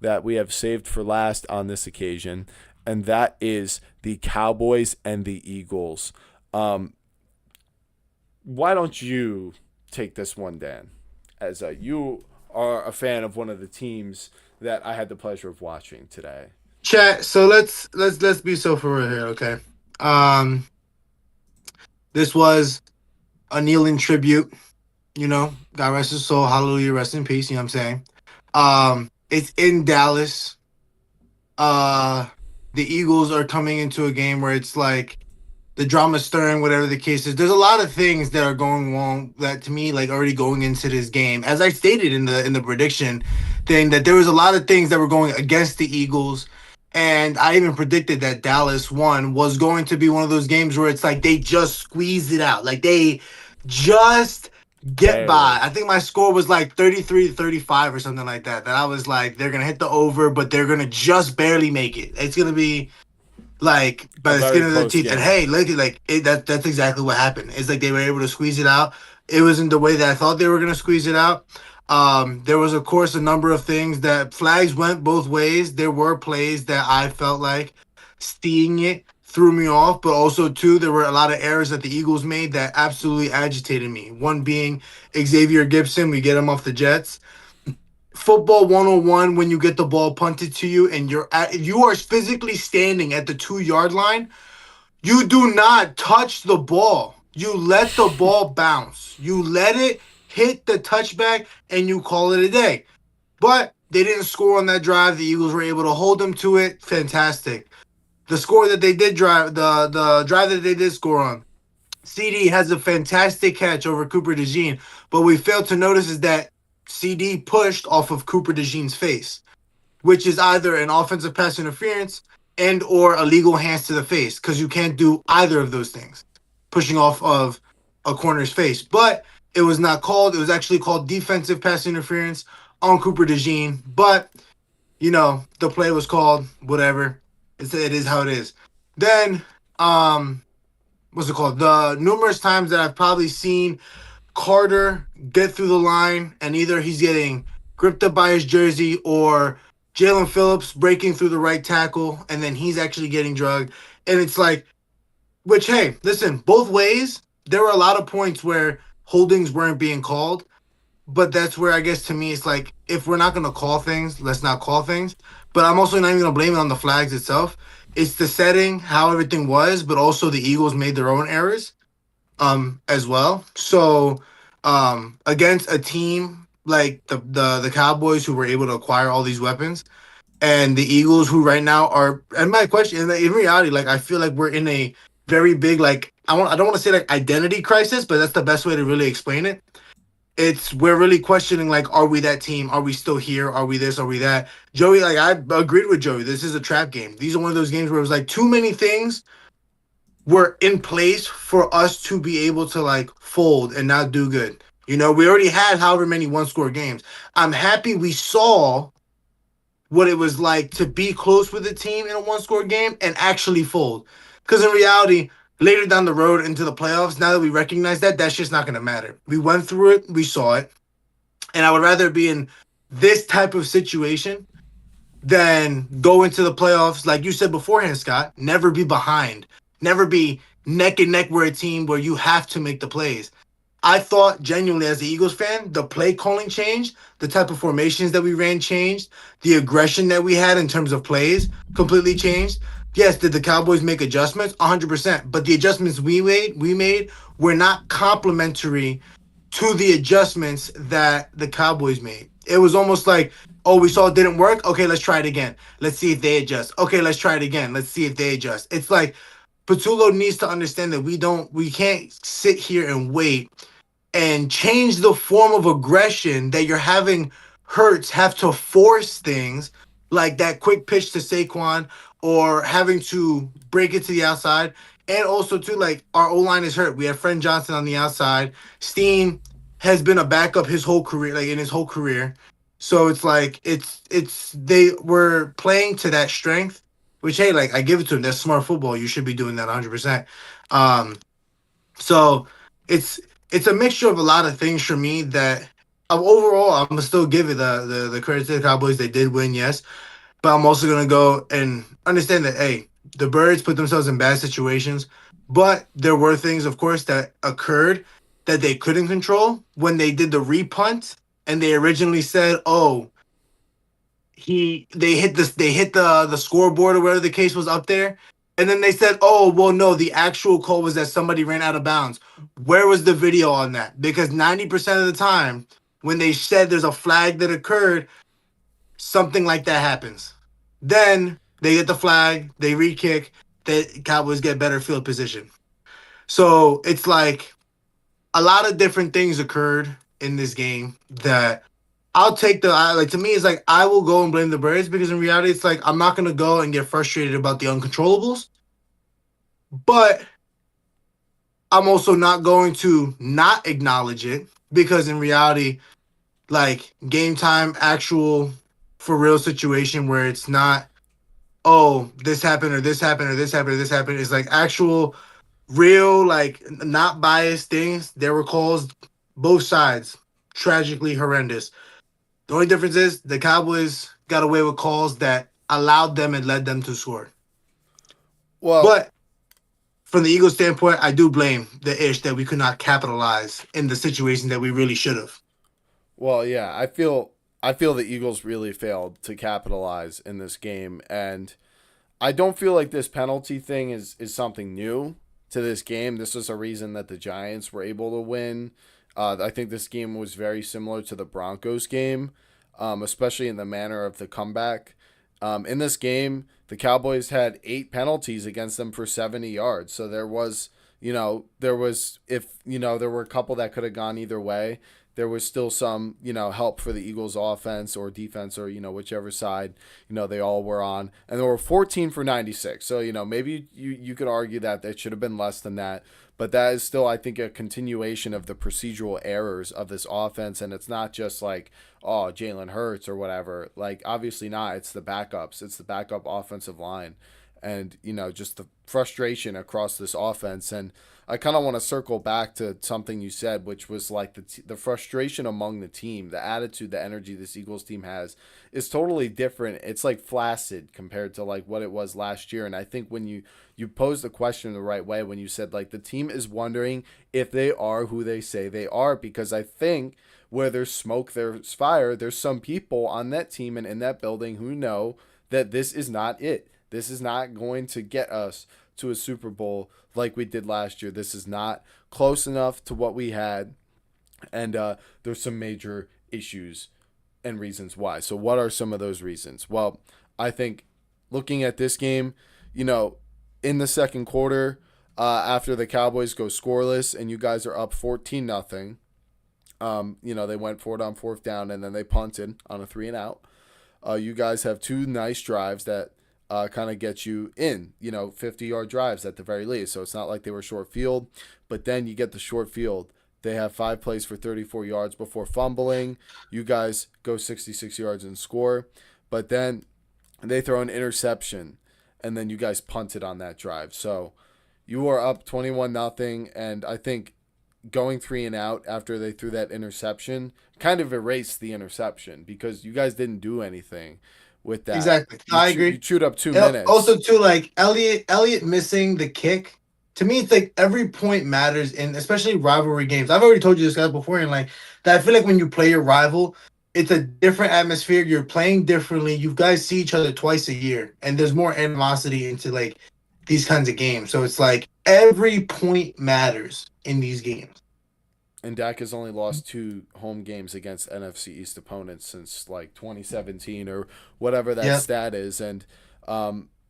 that we have saved for last on this occasion, and that is the Cowboys and the Eagles. Um, why don't you take this one, Dan? As you are a fan of one of the teams that I had the pleasure of watching today. Chat. So let's be so for real here, okay? Um, this was a kneeling tribute. God rest his soul. Hallelujah. Rest in peace. You know what I'm saying? It's in Dallas. Uh, the Eagles are coming into a game where it's like the drama stirring, whatever the case is. There's a lot of things that are going wrong that to me, like already going into this game, as I stated in the prediction thing, that there was a lot of things that were going against the Eagles. And I even predicted that Dallas one was going to be one of those games where it's like they just squeeze it out. Like they just get by. Barely. I think my score was like 33 to 35 or something like that. That I was like, they're going to hit the over, but they're going to just barely make it. It's going to be like by A the skin very of their close teeth. And game. hey, look, that's exactly what happened. It's like they were able to squeeze it out. It wasn't the way that I thought they were going to squeeze it out. There was, of course, a number of things that flags went both ways. There were plays that I felt like seeing it threw me off, but also too, there were a lot of errors that the Eagles made that absolutely agitated me. One being Xavier Gibson, we get him off the Jets. Football 101, when you get the ball punted to you and you are physically standing at the 2 yard line, you do not touch the ball. You let the ball bounce. You let it hit the touchback and you call it a day. But they didn't score on that drive. The Eagles were able to hold them to it. Fantastic. The score that they did drive, the drive that they did score on, CD has a fantastic catch over Cooper DeJean, but we failed to notice is that CD pushed off of Cooper DeJean's face, which is either an offensive pass interference and or a legal hands to the face, because you can't do either of those things, pushing off of a corner's face. But it was not called. It was actually called defensive pass interference on Cooper DeJean. But the play was called. Whatever. It is how it is. Then what's it called? The numerous times that I've probably seen Carter get through the line and either he's getting gripped up by his jersey or Jalen Phillips breaking through the right tackle and then he's actually getting drugged. And it's like, which, hey, listen, both ways, there were a lot of points where holdings weren't being called. But that's where I guess to me it's like if we're not gonna call things, let's not call things. But I'm also not even gonna blame it on the flags itself. It's the setting, how everything was, but also the Eagles made their own errors as well. So against a team like the Cowboys who were able to acquire all these weapons and the Eagles who right now are and my question in reality, like I feel like we're in a very big like I don't want to say like identity crisis, but that's the best way to really explain it. It's we're really questioning like are we that team, are we still here, are we this, are we that. Joey, like I agreed with Joey, this is a trap game. These are one of those games where it was like too many things were in place for us to be able to like fold and not do good. We already had however many one score games. I'm happy we saw what it was like to be close with a team in a one score game and actually fold. Because in reality, later down the road into the playoffs, now that we recognize that, that's just not going to matter. We went through it, we saw it, and I would rather be in this type of situation than go into the playoffs, like you said beforehand, Scott, never be behind, never be neck and neck with a team where you have to make the plays. I thought genuinely as the Eagles fan, the play calling changed, the type of formations that we ran changed, the aggression that we had in terms of plays completely changed. Yes, did the Cowboys make adjustments? 100%. But the adjustments we made were not complementary to the adjustments that the Cowboys made. It was almost like, oh, we saw it didn't work. Okay, let's try it again. Let's see if they adjust. Okay, let's try it again. Let's see if they adjust. It's like Patullo needs to understand that we can't sit here and wait and change the form of aggression that you're having Hurts have to force things like that quick pitch to Saquon or having to break it to the outside. And also too, like our O line is hurt. We have Friend Johnson on the outside. Steen has been a backup his whole career, like in his whole career. So it's like it's they were playing to that strength, which hey, like I give it to him. That's smart football. You should be doing that 100%. Um, so it's it's a mixture of a lot of things for me that Overall, I'm gonna still give it the credit to the Cowboys. They did win, yes, but I'm also gonna go and understand that hey, the Birds put themselves in bad situations, but there were things, of course, that occurred that they couldn't control when they did the repunt, and they originally said, "Oh, they hit the scoreboard or whatever the case was up there." And then they said, "Oh, well, no, the actual call was that somebody ran out of bounds." Where was the video on that? Because 90% of the time, when they said there's a flag that occurred, something like that happens. Then they get the flag, they re-kick, the Cowboys get better field position. So it's like a lot of different things occurred in this game that I'll take like to me it's like I will go and blame the Birds because in reality it's like I'm not gonna go and get frustrated about the uncontrollables, but I'm also not going to not acknowledge it because in reality, like game time, actual for real situation where it's not oh this happened or this happened or this happened or this happened. It's like actual real like not biased things. There were calls both sides tragically horrendous. The only difference is the Cowboys got away with calls that allowed them and led them to score. Well, But from the Eagles' standpoint, I do blame the ish that we could not capitalize in the situation that we really should have. yeah, I feel the Eagles really failed to capitalize in this game, and I don't feel like this penalty thing is something new to this game. This was a reason that the Giants were able to win. I think this game was very similar to the Broncos game, especially in the manner of the comeback. In this game, the Cowboys had 8 penalties against them for 70 yards. So there were a couple that could have gone either way. There was still some, help for the Eagles offense or defense or, whichever side, they all were on. And there were 14 for 96. So, maybe you could argue that it should have been less than that. But that is still, I think, a continuation of the procedural errors of this offense. And it's not just like, oh, Jalen Hurts or whatever. Like, obviously not. It's the backups. It's the backup offensive line. And, just the frustration across this offense. And I kind of want to circle back to something you said, which was like the frustration among the team, the attitude, the energy this Eagles team has is totally different. It's like flaccid compared to like what it was last year. And I think when you posed the question the right way when you said like the team is wondering if they are who they say they are, because I think where there's smoke, there's fire. There's some people on that team and in that building who know that this is not it. This is not going to get us to a Super Bowl like we did last year. This is not close enough to what we had, and there's some major issues and reasons why. So, what are some of those reasons? Well, I think looking at this game, in the second quarter, after the Cowboys go scoreless and you guys are up 14-0, they went for it on fourth down and then they punted on a 3-and-out. You guys have 2 nice drives that kind of get you in, 50-yard drives at the very least. So it's not like they were short field, but then you get the short field. They have 5 plays for 34 yards before fumbling. You guys go 66 yards and score, but then they throw an interception, and then you guys punted on that drive. So you are up 21-0, and I think going 3-and-out after they threw that interception kind of erased the interception because you guys didn't do anything with that. Exactly. You I you agree. chewed up two And also minutes. too, like Elliott missing the kick. To me, it's like every point matters in especially rivalry games. I've already told you this guys before, and like that I feel like when you play your rival, it's a different atmosphere. You're playing differently. You guys see each other twice a year, and there's more animosity into like these kinds of games. So it's like every point matters in these games. And Dak has only lost 2 home games against NFC East opponents since like 2017 or whatever that Yeah, stat is. And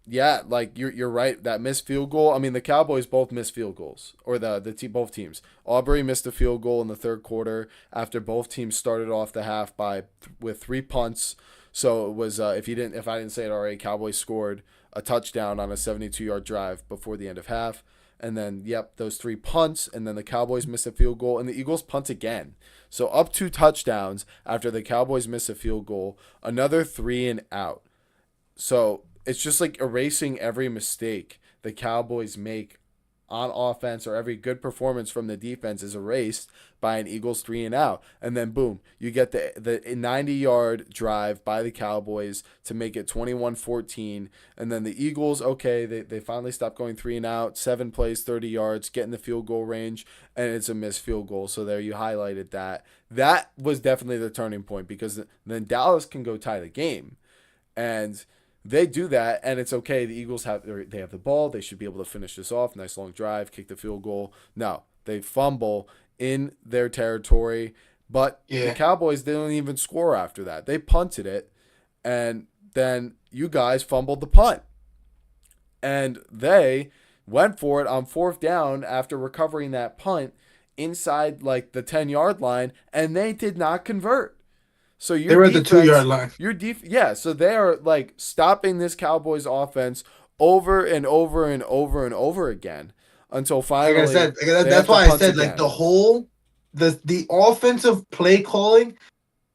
yeah, like you're right. That missed field goal. I mean, the Cowboys both missed field goals, or both teams. Aubrey missed a field goal in the third quarter after both teams started off the half with 3 punts. So it was if I didn't say it already, Cowboys scored a touchdown on a 72-yard drive before the end of half. And then, those 3 punts, and then the Cowboys miss a field goal, and the Eagles punt again. So up 2 touchdowns after the Cowboys miss a field goal, another 3-and-out. So it's just like erasing every mistake the Cowboys make on offense or every good performance from the defense is erased by an Eagles 3-and-out. And then boom, you get the 90-yard drive by the Cowboys to make it 21-14. And then the Eagles, okay, they finally stopped going 3-and-out, 7 plays, 30 yards, get in the field goal range, and it's a missed field goal. So there you highlighted that. That was definitely the turning point, because then Dallas can go tie the game. And they do that, and it's okay. The Eagles have the ball. They should be able to finish this off. Nice long drive, kick the field goal. No, they fumble in their territory. But the Cowboys didn't even score after that. They punted it, and then you guys fumbled the punt. And they went for it on 4th down after recovering that punt inside like the 10-yard line, and they did not convert. So they were at the 2-yard line. So they are like stopping this Cowboys offense over and over and over and over again until finally. Like I said, that's why I said again. Like the offensive play calling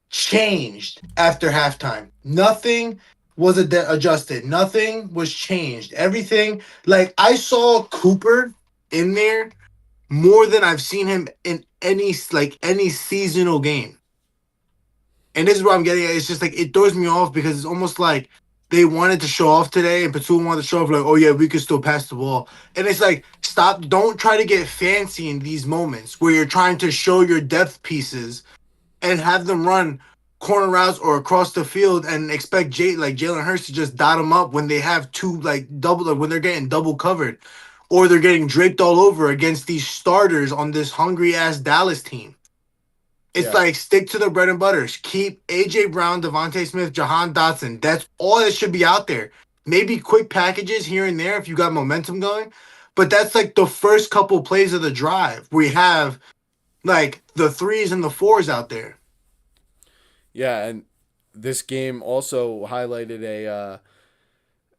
changed after halftime. Nothing was adjusted. Nothing was changed. Everything, like I saw Cooper in there more than I've seen him in any seasonal game. And this is what I'm getting at. It's just like it throws me off because it's almost like they wanted to show off today, and Patul wanted to show off like, oh yeah, we can still pass the ball. And it's like, stop! Don't try to get fancy in these moments where you're trying to show your depth pieces and have them run corner routes or across the field and expect Jalen Hurts to just dot them up when they have when they're getting double covered, or they're getting draped all over against these starters on this hungry ass Dallas team. It's like, stick to the bread and butters. Keep A.J. Brown, Devontae Smith, Jahan Dotson. That's all that should be out there. Maybe quick packages here and there if you got momentum going. But that's like the first couple plays of the drive. We have like the 3s and the 4s out there. Yeah, and this game also highlighted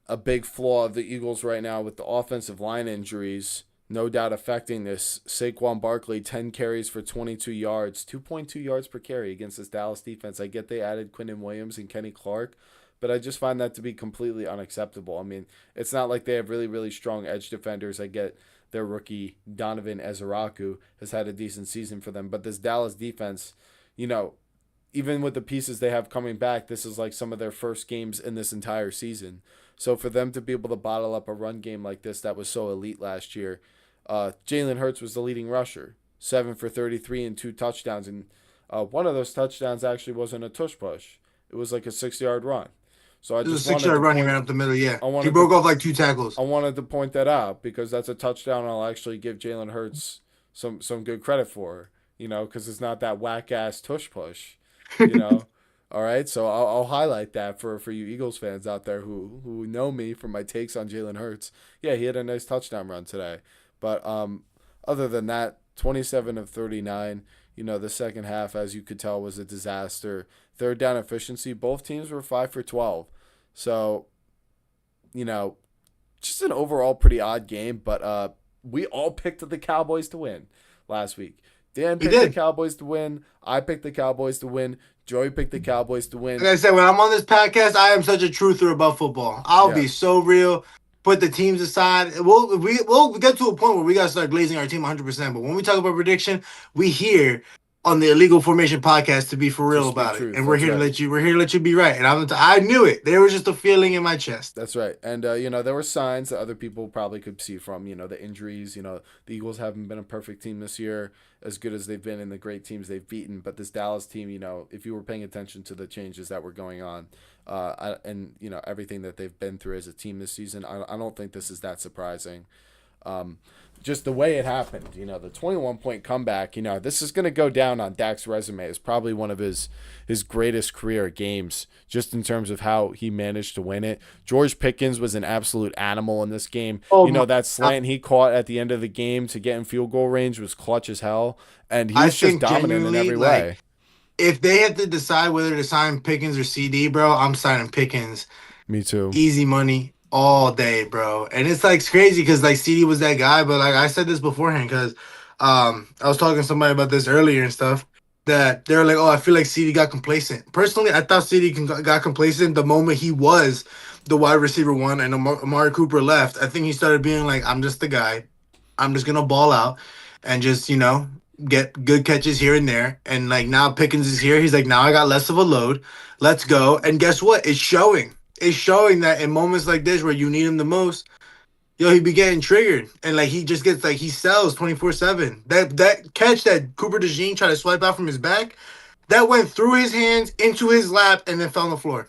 a big flaw of the Eagles right now with the offensive line injuries. No doubt affecting this. Saquon Barkley, 10 carries for 22 yards, 2.2 yards per carry against this Dallas defense. I get they added Quinnen Williams and Kenny Clark, but I just find that to be completely unacceptable. I mean, it's not like they have really, really strong edge defenders. I get their rookie Donovan Ezeraku has had a decent season for them, but this Dallas defense, even with the pieces they have coming back, this is like some of their first games in this entire season. So for them to be able to bottle up a run game like this that was so elite last year, Jalen Hurts was the leading rusher, 7 for 33 and 2 touchdowns. And one of those touchdowns actually wasn't a tush push. It was like a 6-yard run. So it was a 6-yard run. He ran up the middle, yeah. He broke off like 2 tackles. I wanted to point that out because that's a touchdown I'll actually give Jalen Hurts some good credit for, because it's not that whack-ass tush push, All right, so I'll highlight that for you Eagles fans out there who know me from my takes on Jalen Hurts. Yeah, he had a nice touchdown run today. But other than that, 27 of 39, the second half, as you could tell, was a disaster. Third down efficiency, both teams were 5 for 12. So, just an overall pretty odd game, but we all picked the Cowboys to win last week. Dan picked the Cowboys to win. I picked the Cowboys to win. Joey picked the Cowboys to win. Like I said, when I'm on this podcast, I am such a truther about football. I'll be so real. Put the teams aside. We'll get to a point where we got to start glazing our team 100%. But when we talk about prediction, we here on the Illegal Formation podcast to be for real about it. And we're here to let you be right. And I knew it. There was just a feeling in my chest. That's right. And, there were signs that other people probably could see from, the injuries. The Eagles haven't been a perfect team this year, as good as they've been in the great teams they've beaten. But this Dallas team, if you were paying attention to the changes that were going on and everything that they've been through as a team this season, I don't think this is that surprising. Just the way it happened, the 21-point comeback, this is going to go down on Dak's resume as probably one of his greatest career games, just in terms of how he managed to win it. George Pickens was an absolute animal in this game. That slant he caught at the end of the game to get in field goal range was clutch as hell, and he was just dominant in every way. If they had to decide whether to sign Pickens or CD, bro, I'm signing Pickens. Me too. Easy money. All day, bro. And it's like crazy because like CD was that guy, but like I said this beforehand because I was talking to somebody about this earlier and stuff, that they're like, oh, I feel like CD got complacent. Personally, I thought CD got complacent the moment he was the wide receiver 1 and Amari Cooper left. I think he started being like, I'm just the guy. I'm just gonna ball out and just get good catches here and there. And like now Pickens is here. He's like, now I got less of a load. Let's go. And guess what? It's showing. It's showing that in moments like this where you need him the most, he be getting triggered. And like he just gets like he sells 24/7. That catch that Cooper DeJean tried to swipe out from his back, that went through his hands into his lap and then fell on the floor.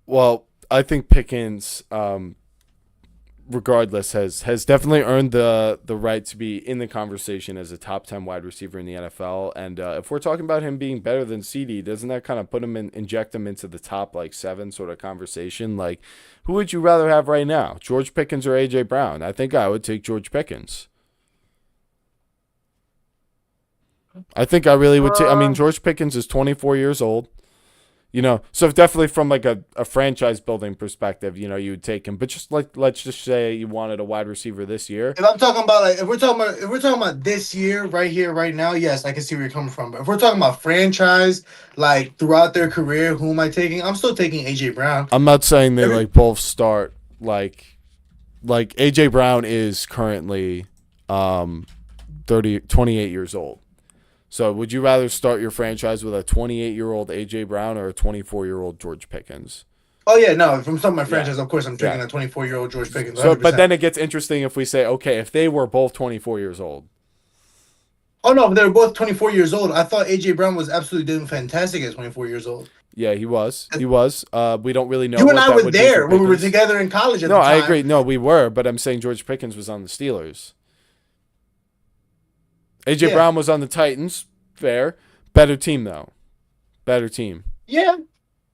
Well, I think Pickens, regardless, has definitely earned the right to be in the conversation as a top 10 wide receiver in the NFL. And if we're talking about him being better than CD, doesn't that kind of put him inject him into the top like 7 sort of conversation? Like, who would you rather have right now, George Pickens or AJ Brown? I think I would take George Pickens. I think I really would take. I mean, George Pickens is 24 years old. So definitely from like a franchise building perspective, you would take him. But just like let's just say you wanted a wide receiver this year. If I'm talking about like if we're talking about this year, right here, right now, yes, I can see where you're coming from. But if we're talking about franchise, like throughout their career, who am I taking? I'm still taking AJ Brown. I'm not saying they like both start like AJ Brown is currently 28 years old. So would you rather start your franchise with a 28-year-old AJ Brown or a 24-year-old George Pickens? Oh yeah, no. If I'm talking my franchise, of course I'm taking a 24-year-old George Pickens. 100%. So, but then it gets interesting if we say, okay, if they were both 24 years old. Oh no, they were both 24 years old. I thought AJ Brown was absolutely doing fantastic at 24 years old. Yeah, he was. He was. We don't really know. You and I were there when we were together in college. At the time. I agree. No, we were, but I'm saying George Pickens was on the Steelers. AJ Brown was on the Titans. Fair. Better team, though. Better team. Yeah.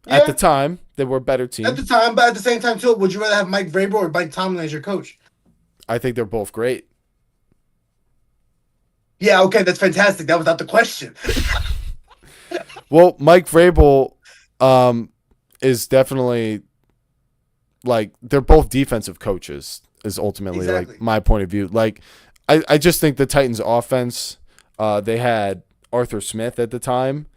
At the time, they were a better team. At the time, but at the same time, too, would you rather have Mike Vrabel or Mike Tomlin as your coach? I think they're both great. Yeah, okay, that's fantastic. That was not the question. Well, Mike Vrabel is definitely, like, they're both defensive coaches, is ultimately, like, my point of view. Like, I just think the Titans' offense, they had Arthur Smith at the time,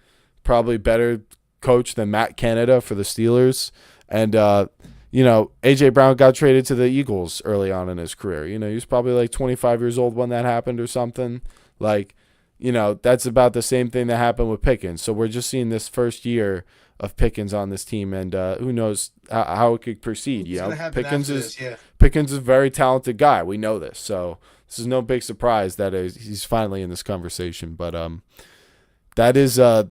probably better coach than Matt Canada for the Steelers. And, A.J. Brown got traded to the Eagles early on in his career. He was probably like 25 years old when that happened or something. Like, that's about the same thing that happened with Pickens. So we're just seeing this first year of Pickens on this team, and who knows how it could proceed. Pickens is a very talented guy. We know this. So this is no big surprise that he's finally in this conversation. But that is